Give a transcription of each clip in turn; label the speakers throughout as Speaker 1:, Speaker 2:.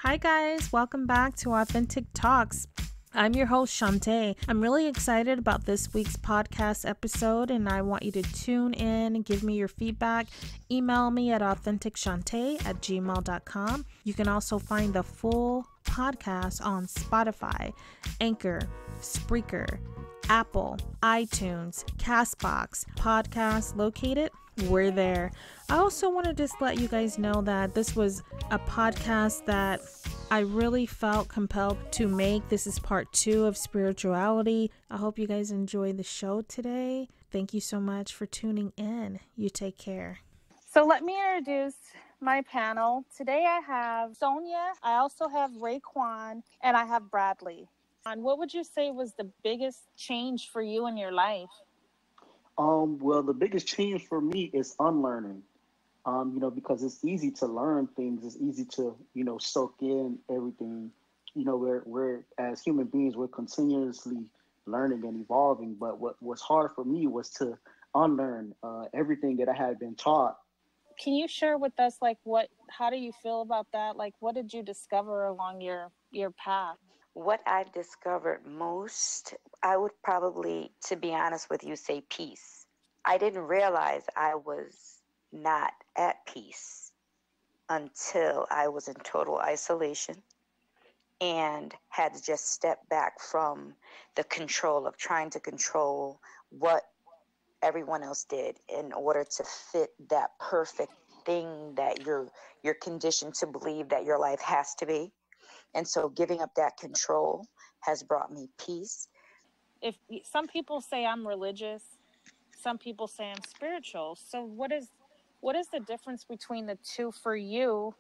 Speaker 1: Hi guys, welcome back to Authentic Talks. I'm your host Shanta. I'm really excited about this week's podcast episode and I want you to tune in and give me your feedback. Email me at authenticshante@gmail.com. You can also find the full podcast on Spotify, Anchor, Spreaker, Apple, iTunes, Castbox, podcast located. We're there. I also want to just let you guys know that this was a podcast that I really felt compelled to make. This is part 2 of spirituality. I hope you guys enjoy the show today. Thank you so much for tuning in. You take care. So let me introduce my panel. Today I have Sonia, I also have Raekwon, and I have Bradley. And what would you say was the biggest change for you in your life?
Speaker 2: Well, the biggest change for me is unlearning. Because it's easy to learn things, it's easy to, soak in everything. We're as human beings, we're continuously learning and evolving. But what was hard for me was to unlearn everything that I had been taught.
Speaker 1: Can you share with us, how do you feel about that? Like, what did you discover along your path?
Speaker 3: What I've discovered most, I would probably, to be honest with you, say peace. I didn't realize I was not at peace until I was in total isolation and had to just step back from the control of trying to control what everyone else did in order to fit that perfect thing that you're conditioned to believe that your life has to be. And so giving up that control has brought me peace.
Speaker 1: If some people say I'm religious, some people say I'm spiritual. So what is the difference between the two for you?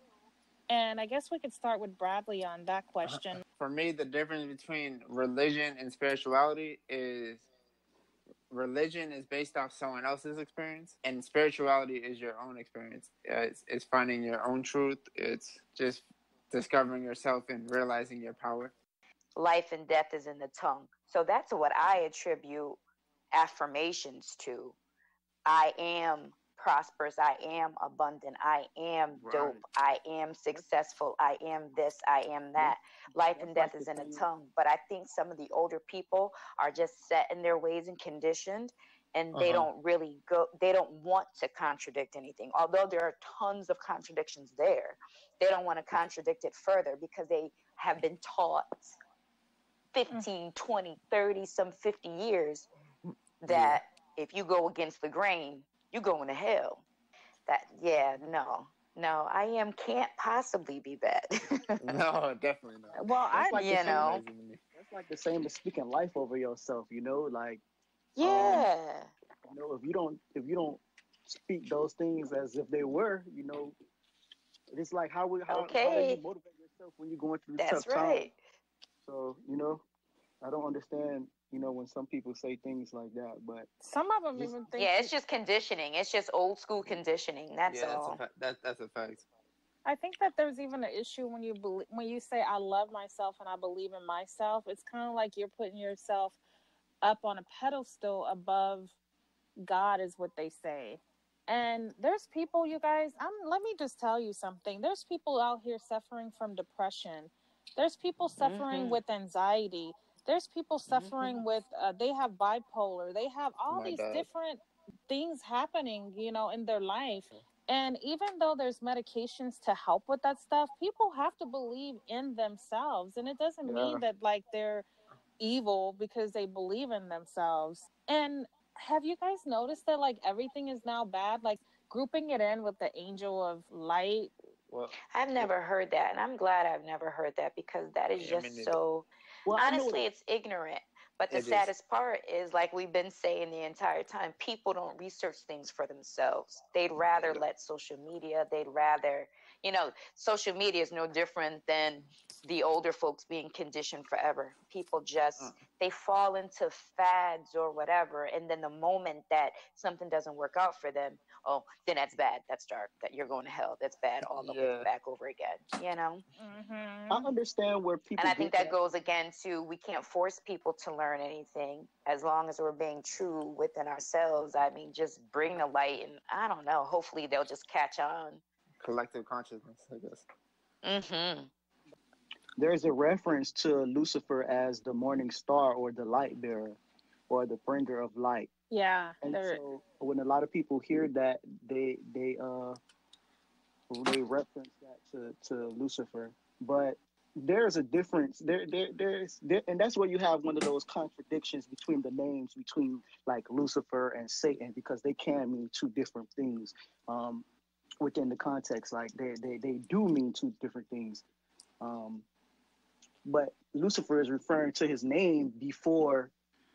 Speaker 1: And I guess we could start with Bradley on that question.
Speaker 4: For me, the difference between religion and spirituality is religion is based off someone else's experience, and spirituality is your own experience. It's finding your own truth. It's just discovering yourself and realizing your power.
Speaker 3: Life and death is in the tongue. So that's what I attribute affirmations to. I am prosperous. I am abundant. I am dope. I am successful. I am this. I am that. Life and death is in the tongue. But I think some of the older people are just set in their ways and conditioned, and they don't really they don't want to contradict anything. Although there are tons of contradictions there, they don't want to contradict it further because they have been taught 15, 20, 30, some 50 years that if you go against the grain, you're going to hell. No, I can't possibly be bad.
Speaker 4: No, definitely not.
Speaker 1: Well,
Speaker 2: that's like the same as speaking life over yourself,
Speaker 3: Yeah.
Speaker 2: If you don't speak those things as if they were, it's like how do you motivate yourself when you're going through tough times? So, I don't understand, when some people say things like that, but
Speaker 1: some of them even think.
Speaker 3: Yeah, it's just conditioning. It's just old school conditioning. That's all.
Speaker 4: That's a fact.
Speaker 1: I think that there's even an issue when you say I love myself and I believe in myself. It's kind of like you're putting yourself up on a pedestal above God, is what they say. And there's people, you guys. Let me just tell you something. There's people out here suffering from depression. There's people suffering with anxiety. There's people suffering with, they have bipolar. They have all these different things happening, in their life. And even though there's medications to help with that stuff, people have to believe in themselves. And it doesn't mean that they're evil because they believe in themselves. And have you guys noticed that everything is now bad? Grouping it in with the angel of light.
Speaker 4: Well,
Speaker 3: I've never heard that, and I'm glad I've never heard that because that is just so. Well, honestly, it's ignorant. But the saddest part is, like we've been saying the entire time, people don't research things for themselves. They'd rather let social media. Social media is no different than the older folks being conditioned forever. People just they fall into fads or whatever, and then the moment that something doesn't work out for them, then that's bad, that's dark, that you're going to hell, that's bad, all the way back over again.
Speaker 2: I understand where people.
Speaker 3: And I think that goes again to we can't force people to learn anything as long as we're being true within ourselves. I mean, just bring the light, and I don't know. Hopefully, they'll just catch on.
Speaker 4: Collective consciousness, I guess.
Speaker 2: there's a reference to Lucifer as the morning star or the light bearer or the bringer of light.
Speaker 1: Yeah,
Speaker 2: And
Speaker 1: there.
Speaker 2: so when a lot of people hear that, they reference that to Lucifer. But there's a difference and that's where you have one of those contradictions between the names between like Lucifer and Satan, because they can mean two different things within the context. Like they do mean two different things. Um, but Lucifer is referring to his name before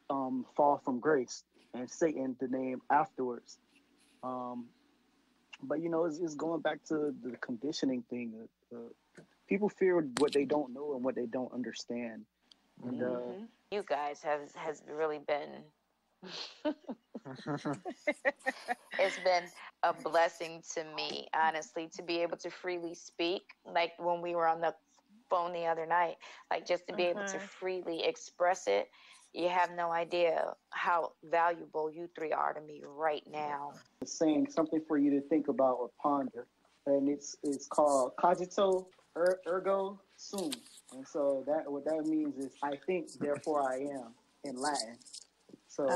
Speaker 2: fall from grace, and Satan the name afterwards. Um, but it's going back to the conditioning thing. People fear what they don't know and what they don't understand. And
Speaker 3: You guys has really been it's been a blessing to me, honestly, to be able to freely speak. Like when we were on the phone the other night, like just to be able to freely express it. You have no idea how valuable you three are to me right now.
Speaker 2: saying something for you to think about or ponder, and it's called cogito ergo sum. And so that what that means is I think, therefore I am in Latin. So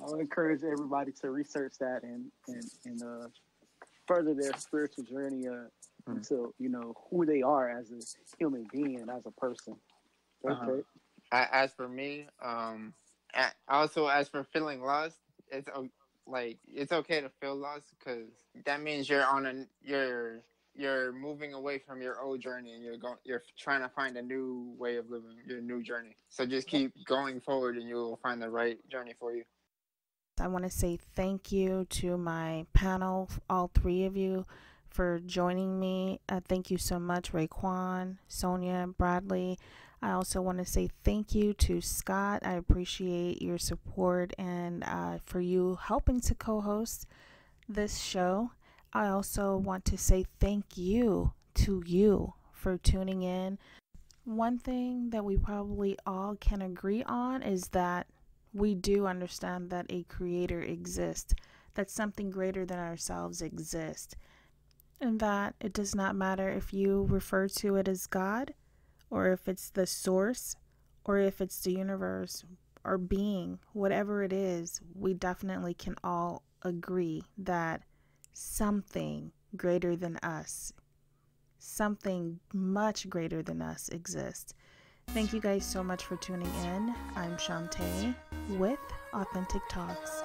Speaker 2: I'll encourage everybody to research that and further their spiritual journey into who they are as a human being and as a person. Okay.
Speaker 4: As for me, also as for feeling lost, it's like it's okay to feel lost, because that means you're moving away from your old journey, and you're trying to find a new way of living your new journey. So just keep going forward, and you'll find the right journey for you.
Speaker 5: I want to say thank you to my panel, all three of you, for joining me. Thank you so much, Raekwon, Sonia, Bradley. I also want to say thank you to Scott. I appreciate your support and for you helping to co-host this show. I also want to say thank you to you for tuning in. One thing that we probably all can agree on is that we do understand that a creator exists, that something greater than ourselves exists, and that it does not matter if you refer to it as God, or if it's the source, or if it's the universe, or being, whatever it is, we definitely can all agree that something greater than us, something much greater than us exists. Thank you guys so much for tuning in. I'm Shanta with Authentic Talks.